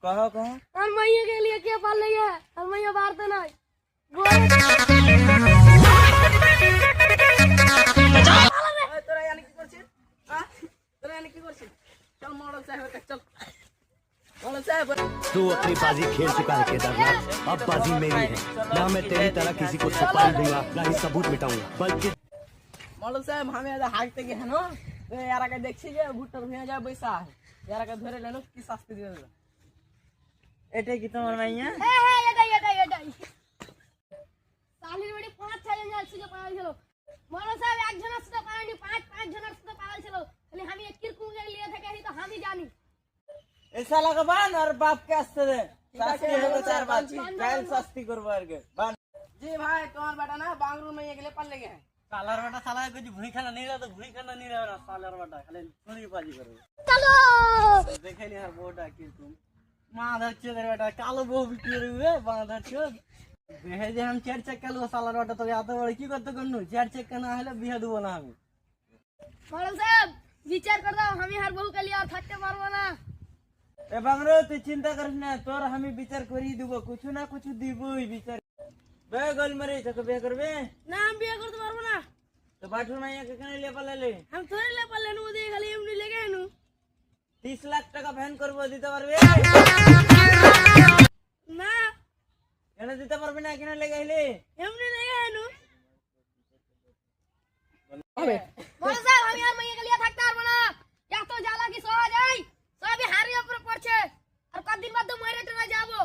कहो कहो और मैया के लिए क्या पाल लिया और मैया मारते नहीं তোরা জানি কি করছিস হ্যাঁ তোরা জানি কি করছিস চল মডেল সাহেব চল मॉडल साहब तू अपनी बाजी खेल चुका है केदारनाथ, अब बाजी मेरी है। ना मैं तेरी तरह किसी को सुपारी दूंगा, ना ही सबूत मिटाऊंगा, बल्कि मॉडल साहब हमें आज हांटते गए हैं ना तो यार आगे देखছি যে ভুট্টার ভেঙে যায় বৈসা यार आगे ধরে লেলো কি শাস্তি দিবে এটাই কি তোমার মাইয়া এটাই সালির বড়ি 5-6 জন ছিল পাগল ছিল মৌলানা সাহেব একজনের সাথে পারেনি 5 জনের সাথে পাগল ছিল খালি আমি এক কিরকুম के लिए থাকে তো আমি জানি ऐसा लगा बान और बाप के आस्ते दे शास्त्री है तो चार बात कैल शास्त्री करबो आगे बान जी भाई तुम्हार बेटा ना बांगरू में ये पल लगे हैं सालार बेटा साला कुछ भूई खाना नहीं रहा तो भूई खाना नहीं रहा सालार बेटा खाली चोरी बाजी करो चलो देखे नहीं यार बोटा कि तुम माधर चोदर बेटा कालो बो बिटी रे माधर चोद देहे जे हम चार चक्का लो सालार बेटा तो या तो बड़ी की करते करनु चार चक्का ना हले बिहा देबो ना हम मौलाना साहब विचार कर दाओ हम हर बहू के लिए और थकते पारबो ना ए बांगरो तू चिंता करिस ना तोर हमें विचार करी देबो कुछ ना कुछ दिबोई विचार बे गोल मरे तो बे करबे ना हम बिया करते पारबो ना तो बाठू माइया के कने ले पले हम थोड़े ले पल्ले नु दे खाली एमनी लेगे नु 30 लाख টাকা ফ্যান করব দিতে পারবে ना কেন দিতে পারবে না কেন লাগাইলে एमनी लेगे नु मौलाना साहब हम यार मैया के लिए थकते पारबो ना या तो जाला की सो जाई সবই হারিয়ে উপরে পড়ছে আর কতদিন বাদ মরে টনা যাবো